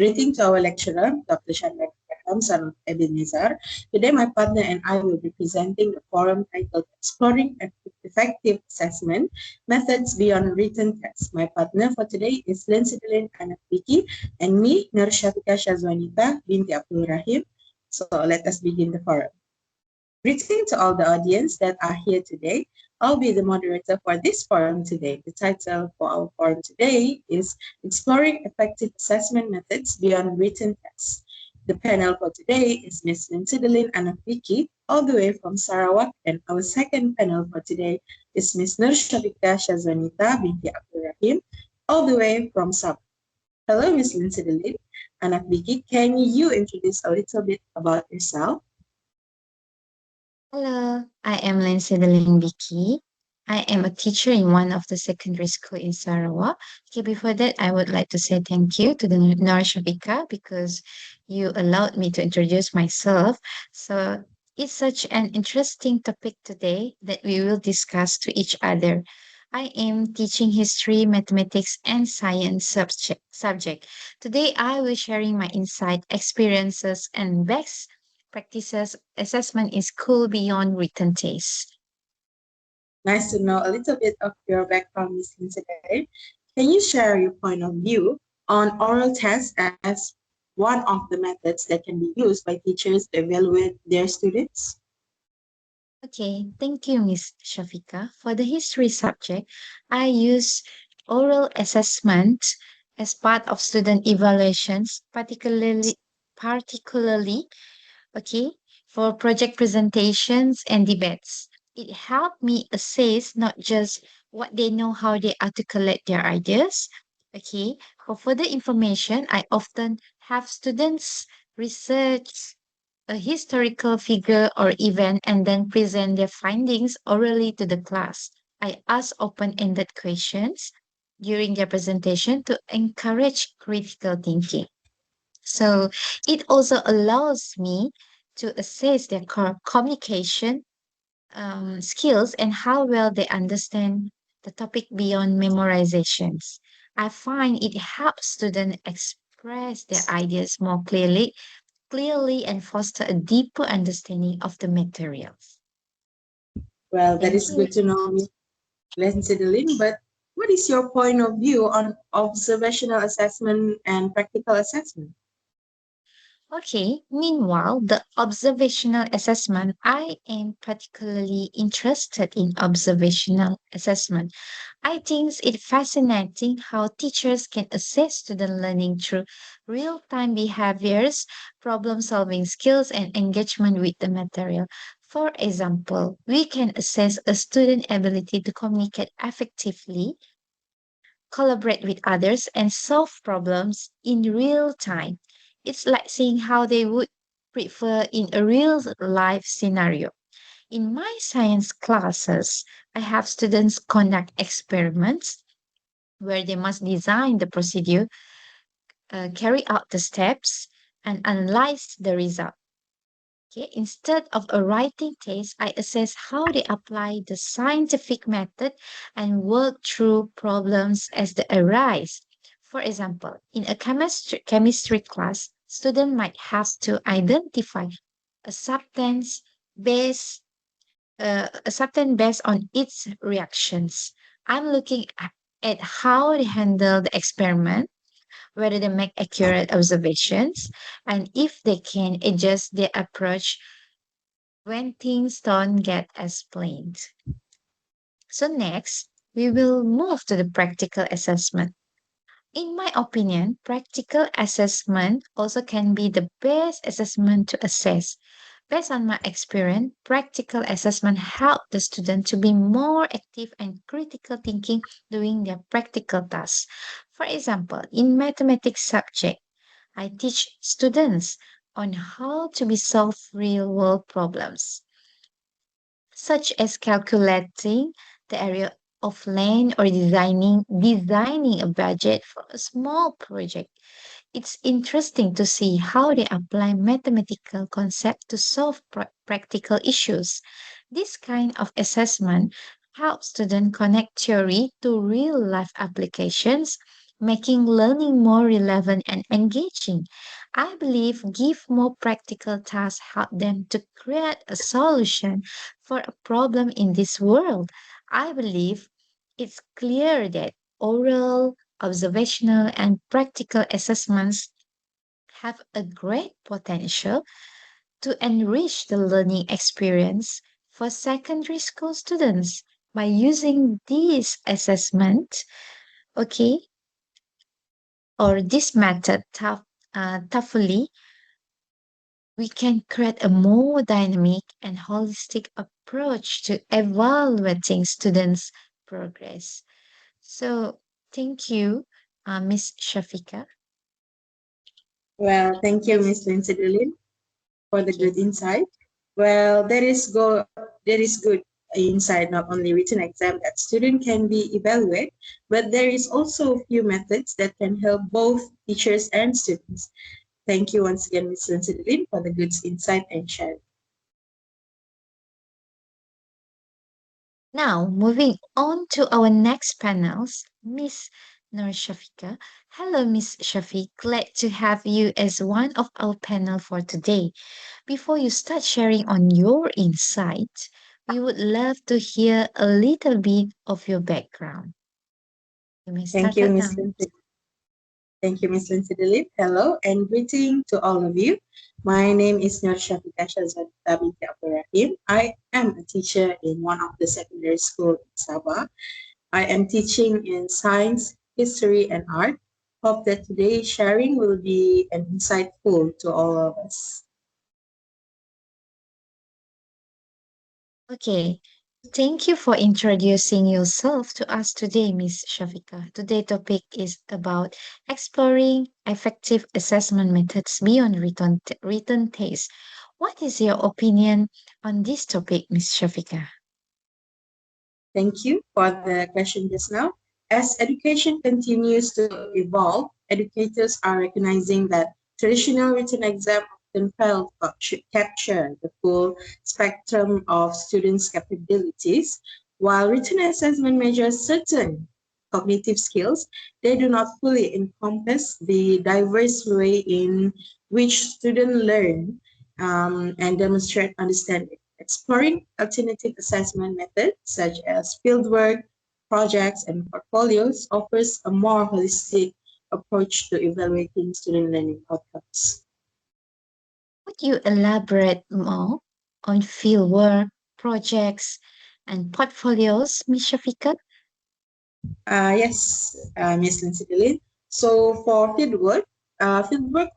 Greeting to our lecturer, Dr. Chandra Katam, son of Ebenezer. Today, my partner and I will be presenting the forum titled Exploring Effective Assessment Methods Beyond Written Tests. My partner for today is Lindsay Delin Anapiki and me, Nur Shafika Shazwanita binti Abdul Rahim. So let us begin the forum. Greeting to all the audience that are here today. I'll be the moderator for this forum today. The title for our forum today is Exploring Effective Assessment Methods Beyond Written Tests. The panel for today is Ms. Lindsay Delin Anapiki, all the way from Sarawak, and our second panel for today is Ms. Nur Shafika Shazwanita binti Abdul Rahim, all the way from Sabah. Hello, Ms. Lindsay Delin Anapiki. Can you introduce a little bit about yourself? Hello, I am Lindsay Vicky. I am a teacher in one of the secondary school in Sarawak. Okay, before that, I would like to say thank you to the Nora Shabika because you allowed me to introduce myself. So it's such an interesting topic today that we will discuss to each other. I am teaching history, mathematics, and science subject. Today, I will sharing my insight, experiences, and best practices assessment in school beyond written tests. Nice to know a little bit of your background, Ms. Lindsay. Can you share your point of view on oral tests as one of the methods that can be used by teachers to evaluate their students? Okay, thank you, Ms. Shafika. For the history subject, I use oral assessment as part of student evaluations, particularly okay, for project presentations and debates. It helped me assess not just what they know, how they articulate their ideas. Okay, for further information, I often have students research a historical figure or event and then present their findings orally to the class. I ask open-ended questions during their presentation to encourage critical thinking. So it also allows me to assess their communication skills and how well they understand the topic beyond memorizations. I find it helps students express their ideas more clearly and foster a deeper understanding of the materials. Well, that Thank is you. good to know, Ms. Lindsay Delin, but what is your point of view on observational assessment and practical assessment? Okay, meanwhile, the observational assessment, I am particularly interested in observational assessment. I think it's fascinating how teachers can assess student learning through real-time behaviors, problem-solving skills, and engagement with the material. For example, we can assess a student's ability to communicate effectively, collaborate with others, and solve problems in real time. It's like seeing how they would prefer in a real life scenario. In my science classes, I have students conduct experiments where they must design the procedure, carry out the steps, and analyze the result. Okay, instead of a writing test, I assess how they apply the scientific method and work through problems as they arise. For example, in a chemistry class, student might have to identify a substance based a substance based on its reactions. I'm looking at how they handle the experiment, whether they make accurate observations, and if they can adjust their approach when things don't get as planned. So next, we will move to the practical assessment. In my opinion, practical assessment also can be the best assessment to assess. Based on my experience, practical assessment help the student to be more active and critical thinking during their practical tasks. For example, in mathematics subject, I teach students on how to be solve real world problems, such as calculating the area of land or designing a budget for a small project. It's interesting to see how they apply mathematical concepts to solve practical issues. This kind of assessment helps students connect theory to real life applications, making learning more relevant and engaging. I believe give more practical tasks help them to create a solution for a problem in this world. I believe it's clear that oral, observational, and practical assessments have a great potential to enrich the learning experience for secondary school students by using these assessment, okay, or this method thoughtfully, we can create a more dynamic and holistic approach to evaluating students' progress. So, thank you, Miss Shafika. Well, thank you, Miss Lindsay Delin, for the Okay. good insight. Well, there is good insight, not only written exam that student can be evaluated, but there is also a few methods that can help both teachers and students. Thank you once again, Ms. Lindsay for the good insight and sharing. Now, moving on to our next panels, Miss Nur Shafika. Hello, Miss Shafiq. Glad to have you as one of our panel for today. Before you start sharing on your insight, we would love to hear a little bit of your background. You may Thank start you, right Ms. now. Lindsay. Thank you, Ms. Lindsay Dilip. Hello and greeting to all of you. My name is Nur Shafika Shazada binti Abdul Rahim. I am a teacher in one of the secondary school in Sabah. I am teaching in science, history, and art. Hope that today's sharing will be an insightful to all of us. Okay, thank you for introducing yourself to us today, Miss Shafika. Today's topic is about exploring effective assessment methods beyond written tests. What is your opinion on this topic, Miss Shafika? Thank you for the question just now. As education continues to evolve, educators are recognizing that traditional written exam often fail to capture the full spectrum of students' capabilities. While written assessment measures certain cognitive skills, they do not fully encompass the diverse way in which students learn and demonstrate understanding. Exploring alternative assessment methods such as fieldwork, projects, and portfolios offers a more holistic approach to evaluating student learning outcomes. Would you elaborate more on fieldwork, projects, and portfolios, Miss Shafika? Yes, Ms. Lindsay Delin. So for fieldwork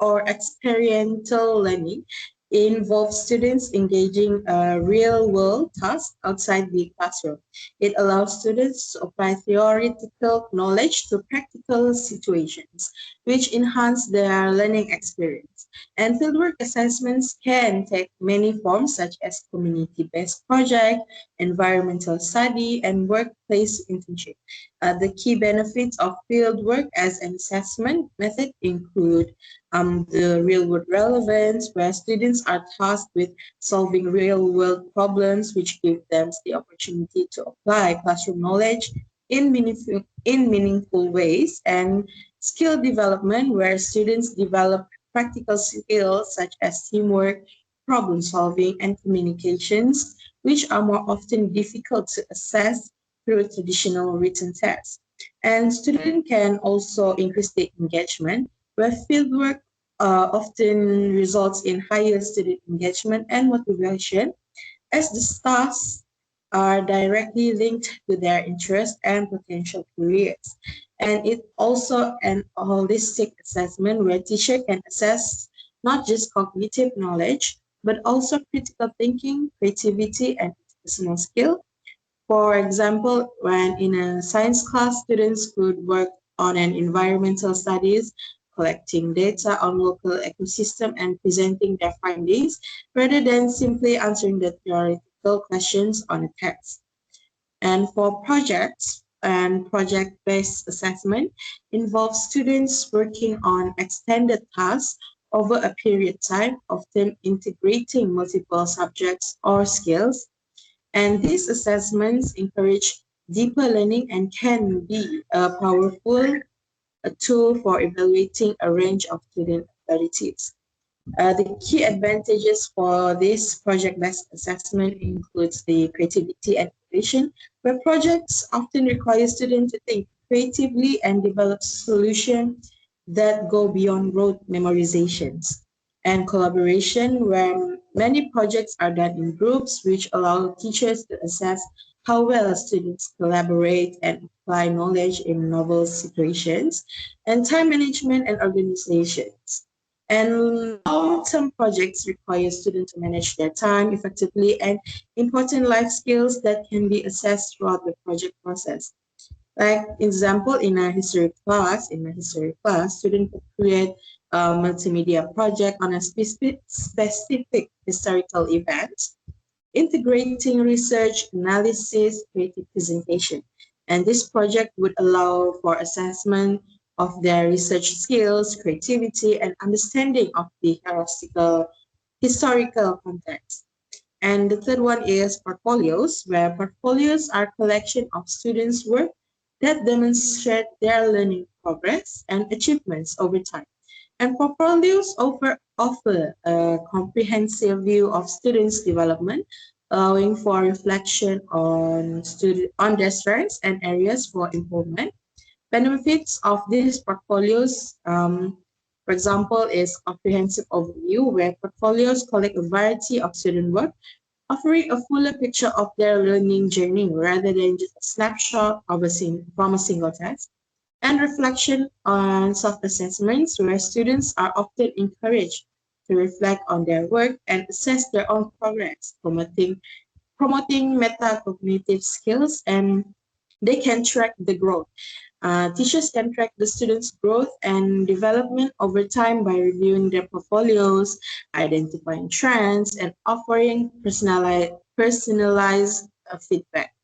or experiential learning involves students engaging a real-world task outside the classroom. It allows students to apply theoretical knowledge to practical situations, which enhance their learning experience. And fieldwork assessments can take many forms, such as community-based project, environmental study, and workplace internship. The key benefits of field work as an assessment method include the real world relevance, where students are tasked with solving real world problems, which give them the opportunity to apply classroom knowledge in meaningful ways, and skill development, where students develop practical skills such as teamwork, problem solving, and communications, which are more often difficult to assess through traditional written tests. And students can also increase their engagement, where fieldwork often results in higher student engagement and motivation as the tasks are directly linked to their interests and potential careers. And it also an holistic assessment where teacher can assess not just cognitive knowledge, but also critical thinking, creativity, and personal skill. For example, when in a science class, students could work on an environmental studies, collecting data on local ecosystem and presenting their findings, rather than simply answering the theoretical questions on a test. And for projects and project-based assessment involves students working on extended tasks over a period of time, often integrating multiple subjects or skills, and these assessments encourage deeper learning and can be a powerful a tool for evaluating a range of student abilities. The key advantages for this project-based assessment includes the creativity and innovation, where projects often require students to think creatively and develop solutions that go beyond rote memorizations. And collaboration, where many projects are done in groups, which allow teachers to assess how well students collaborate and apply knowledge in novel situations. And time management and organizations. And long-term projects require students to manage their time effectively and important life skills that can be assessed throughout the project process. Like example, in my history class, students could create a multimedia project on a specific historical event, integrating research, analysis, creative presentation. And this project would allow for assessment of their research skills, creativity, and understanding of the historical context. And the third one is portfolios, where portfolios are collection of students' work that demonstrate their learning progress and achievements over time. And portfolios offer a comprehensive view of students' development, allowing for reflection on their strengths and areas for improvement. Benefits of these portfolios, for example, is comprehensive overview, where portfolios collect a variety of student work, offering a fuller picture of their learning journey rather than just a snapshot from a single test. And reflection on self-assessments, where students are often encouraged to reflect on their work and assess their own progress, promoting metacognitive skills, and they can track the growth. Teachers can track the students' growth and development over time by reviewing their portfolios, identifying trends, and offering personalized feedback.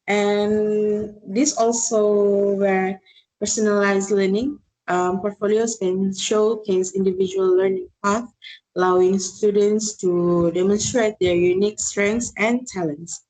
And this also where personalized learning portfolios can showcase individual learning path, allowing students to demonstrate their unique strengths and talents.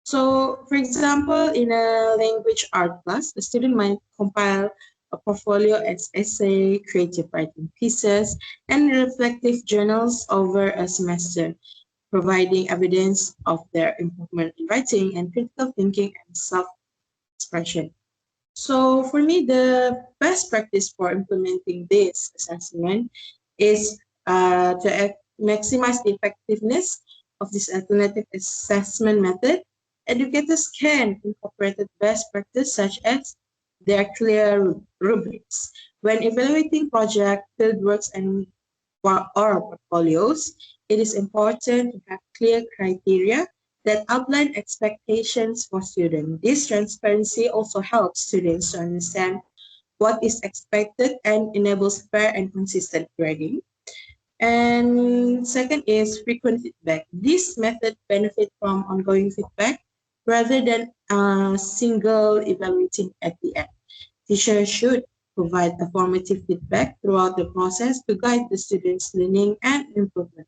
So, for example, in a language art class, the student might compile a portfolio as essay, creative writing pieces, and reflective journals over a semester, providing evidence of their improvement in writing and critical thinking and self-expression. So for me, the best practice for implementing this assessment is to maximize the effectiveness of this alternative assessment method. Educators can incorporate the best practice such as their clear rubrics. When evaluating project, fieldworks, and or portfolios, it is important to have clear criteria that outline expectations for students. This transparency also helps students to understand what is expected and enables fair and consistent grading. And second is frequent feedback. This method benefit from ongoing feedback rather than single evaluating at the end. Teachers should provide a formative feedback throughout the process to guide the students' learning and improvement.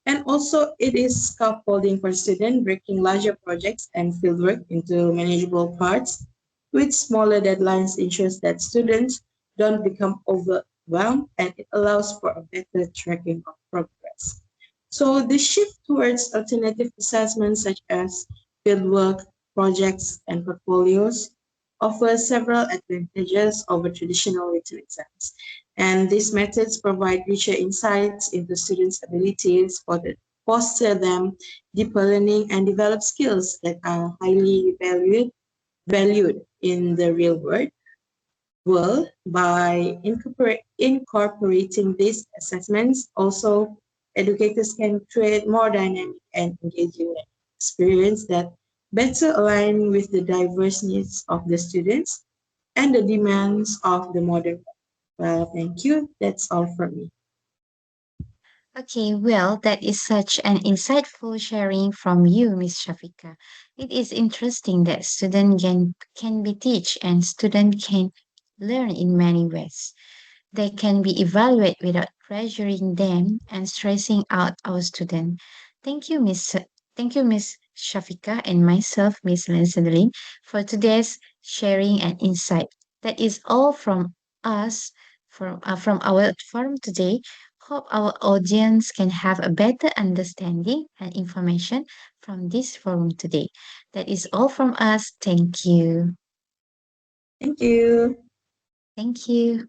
And also, it is scaffolding for students, breaking larger projects and fieldwork into manageable parts with smaller deadlines ensures that students don't become overwhelmed, and it allows for a better tracking of progress. So the shift towards alternative assessments such as fieldwork, projects, and portfolios offers several advantages over traditional written exams. And these methods provide richer insights into students' abilities, foster them deeper learning, and develop skills that are highly valued in the real world by incorporating these assessments. Also, educators can create more dynamic and engaging experience that better align with the diverse needs of the students and the demands of the modern world. Well, thank you. That's all from me. Okay, well, that is such an insightful sharing from you, Miss Shafika. It is interesting that can be teach and student can learn in many ways. They can be evaluated without pressuring them and stressing out our student. Thank you, Thank you, Miss Shafika and myself, Miss Lenseline, for today's sharing and insight. That is all from us from our forum today. Hope our audience can have a better understanding and information from this forum today. That is all from us. Thank you. Thank you. Thank you.